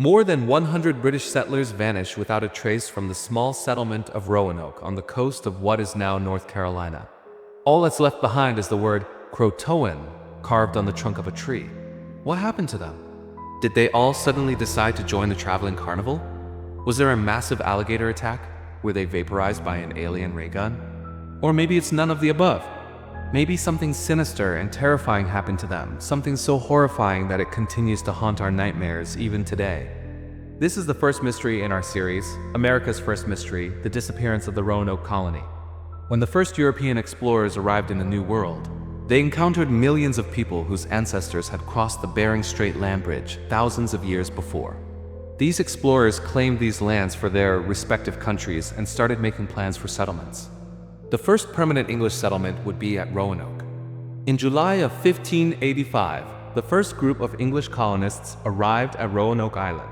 More than 100 British settlers vanished without a trace from the small settlement of Roanoke on the coast of what is now North Carolina. All that's left behind is the word Croatoan carved on the trunk of a tree. What happened to them? Did they all suddenly decide to join the traveling carnival? Was there a massive alligator attack? Were they vaporized by an alien ray gun? Or maybe it's none of the above. Maybe something sinister and terrifying happened to them, something so horrifying that it continues to haunt our nightmares even today. This is the first mystery in our series, America's First Mystery, the disappearance of the Roanoke Colony. When the first European explorers arrived in the New World, they encountered millions of people whose ancestors had crossed the Bering Strait land bridge thousands of years before. These explorers claimed these lands for their respective countries and started making plans for settlements. The first permanent English settlement would be at Roanoke. In July of 1585, the first group of English colonists arrived at Roanoke Island.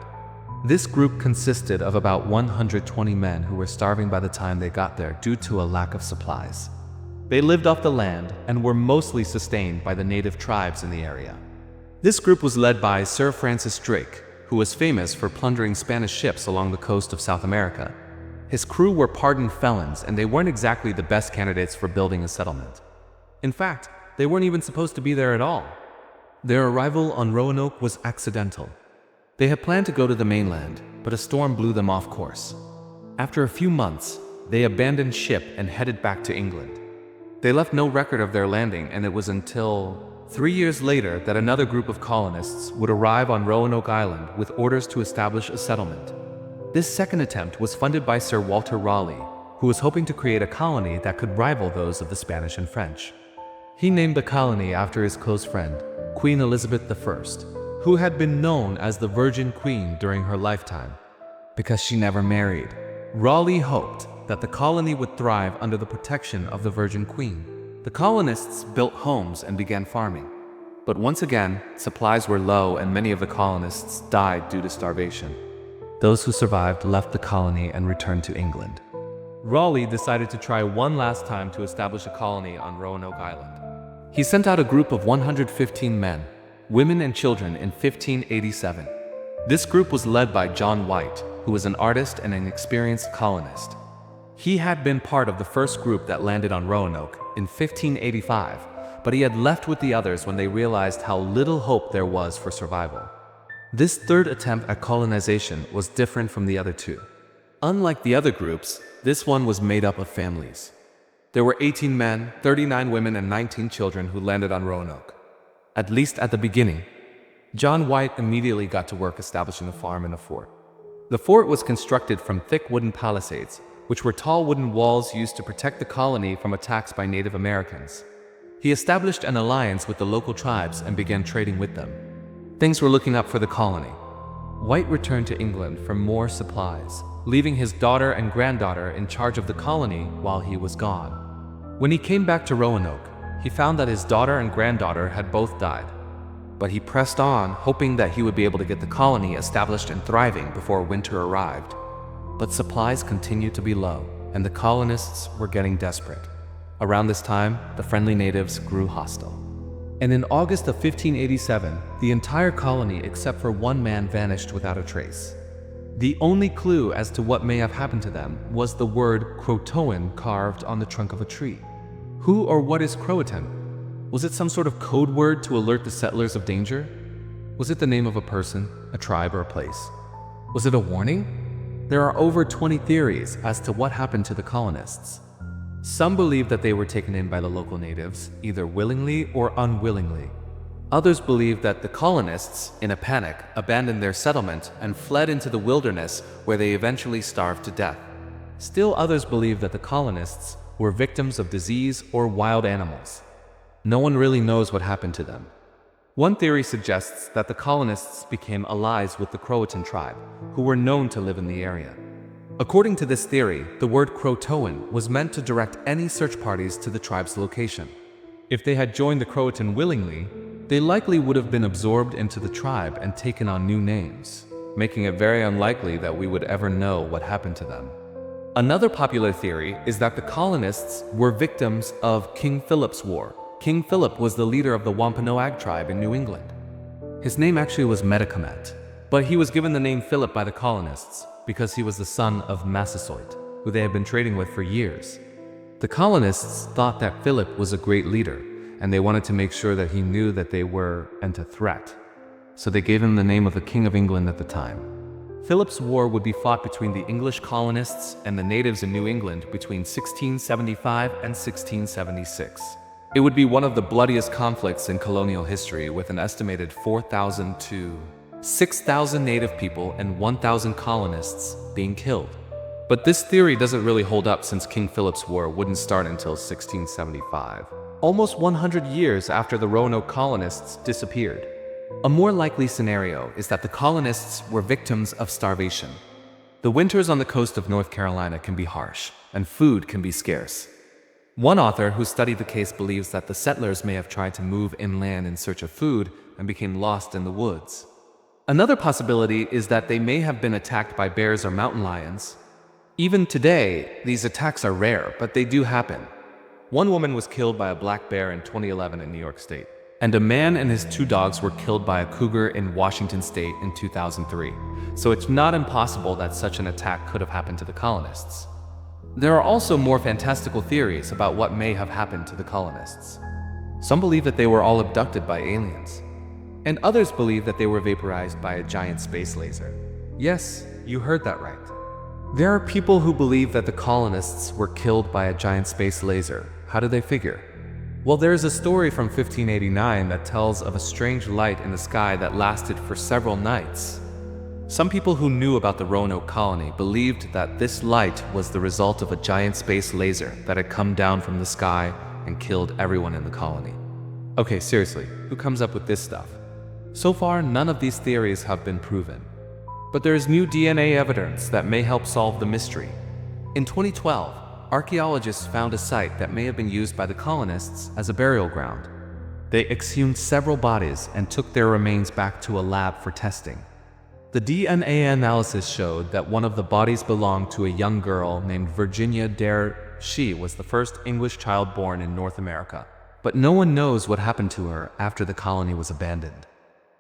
This group consisted of about 120 men who were starving by the time they got there due to a lack of supplies. They lived off the land and were mostly sustained by the native tribes in the area. This group was led by Sir Francis Drake, who was famous for plundering Spanish ships along the coast of South America. His crew were pardoned felons, and they weren't exactly the best candidates for building a settlement. In fact, they weren't even supposed to be there at all. Their arrival on Roanoke was accidental. They had planned to go to the mainland, but a storm blew them off course. After a few months, they abandoned ship and headed back to England. They left no record of their landing, and it was until 3 years later that another group of colonists would arrive on Roanoke Island with orders to establish a settlement. This second attempt was funded by Sir Walter Raleigh, who was hoping to create a colony that could rival those of the Spanish and French. He named the colony after his close friend, Queen Elizabeth I, who had been known as the Virgin Queen during her lifetime. Because she never married, Raleigh hoped that the colony would thrive under the protection of the Virgin Queen. The colonists built homes and began farming. But once again, supplies were low and many of the colonists died due to starvation. Those who survived left the colony and returned to England. Raleigh decided to try one last time to establish a colony on Roanoke Island. He sent out a group of 115 men, women and children in 1587. This group was led by John White, who was an artist and an experienced colonist. He had been part of the first group that landed on Roanoke in 1585, but he had left with the others when they realized how little hope there was for survival. This third attempt at colonization was different from the other two. Unlike the other groups, this one was made up of families. There were 18 men, 39 women, and 19 children who landed on Roanoke. At least at the beginning. John White immediately got to work establishing a farm and a fort. The fort was constructed from thick wooden palisades, which were tall wooden walls used to protect the colony from attacks by Native Americans. He established an alliance with the local tribes and began trading with them. Things were looking up for the colony. White returned to England for more supplies, leaving his daughter and granddaughter in charge of the colony while he was gone. When he came back to Roanoke, he found that his daughter and granddaughter had both died. But he pressed on, hoping that he would be able to get the colony established and thriving before winter arrived. But supplies continued to be low, and the colonists were getting desperate. Around this time, the friendly natives grew hostile. And in August of 1587, the entire colony except for one man vanished without a trace. The only clue as to what may have happened to them was the word Croatoan carved on the trunk of a tree. Who or what is Croatoan? Was it some sort of code word to alert the settlers of danger? Was it the name of a person, a tribe, or a place? Was it a warning? There are over 20 theories as to what happened to the colonists. Some believe that they were taken in by the local natives, either willingly or unwillingly. Others believe that the colonists, in a panic, abandoned their settlement and fled into the wilderness where they eventually starved to death. Still others believe that the colonists were victims of disease or wild animals. No one really knows what happened to them. One theory suggests that the colonists became allies with the Croatoan tribe, who were known to live in the area. According to this theory, the word Croatoan was meant to direct any search parties to the tribe's location. If they had joined the Croatoan willingly, they likely would have been absorbed into the tribe and taken on new names, making it very unlikely that we would ever know what happened to them. Another popular theory is that the colonists were victims of King Philip's War. King Philip was the leader of the Wampanoag tribe in New England. His name actually was Metacomet. But he was given the name Philip by the colonists because he was the son of Massasoit, who they had been trading with for years. The colonists thought that Philip was a great leader, and they wanted to make sure that he knew that they were a threat. So they gave him the name of the King of England at the time. Philip's war would be fought between the English colonists and the natives in New England between 1675 and 1676. It would be one of the bloodiest conflicts in colonial history, with an estimated 4,000 to 6,000 native people and 1,000 colonists being killed. But this theory doesn't really hold up, since King Philip's War wouldn't start until 1675, almost 100 years after the Roanoke colonists disappeared. A more likely scenario is that the colonists were victims of starvation. The winters on the coast of North Carolina can be harsh, and food can be scarce. One author who studied the case believes that the settlers may have tried to move inland in search of food and became lost in the woods. Another possibility is that they may have been attacked by bears or mountain lions. Even today, these attacks are rare, but they do happen. One woman was killed by a black bear in 2011 in New York State, and a man and his 2 dogs were killed by a cougar in Washington State in 2003. So it's not impossible that such an attack could have happened to the colonists. There are also more fantastical theories about what may have happened to the colonists. Some believe that they were all abducted by aliens, and others believe that they were vaporized by a giant space laser. Yes, you heard that right. There are people who believe that the colonists were killed by a giant space laser. How do they figure? Well, there is a story from 1589 that tells of a strange light in the sky that lasted for several nights. Some people who knew about the Roanoke colony believed that this light was the result of a giant space laser that had come down from the sky and killed everyone in the colony. Okay, seriously, who comes up with this stuff? So far, none of these theories have been proven. But there is new DNA evidence that may help solve the mystery. In 2012, archaeologists found a site that may have been used by the colonists as a burial ground. They exhumed several bodies and took their remains back to a lab for testing. The DNA analysis showed that one of the bodies belonged to a young girl named Virginia Dare. She was the first English child born in North America, but no one knows what happened to her after the colony was abandoned.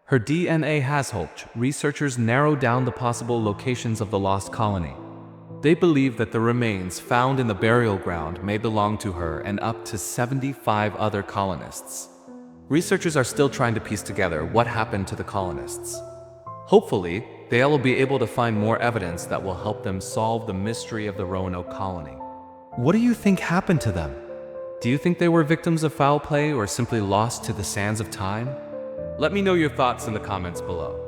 Her DNA has helped researchers narrow down the possible locations of the lost colony. They believe that the remains found in the burial ground may belong to her and up to 75 other colonists. Researchers are still trying to piece together what happened to the colonists. Hopefully, they will be able to find more evidence that will help them solve the mystery of the Roanoke colony. What do you think happened to them? Do you think they were victims of foul play or simply lost to the sands of time? Let me know your thoughts in the comments below.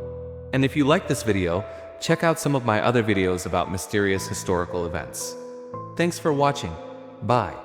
And if you like this video, check out some of my other videos about mysterious historical events. Thanks for watching. Bye.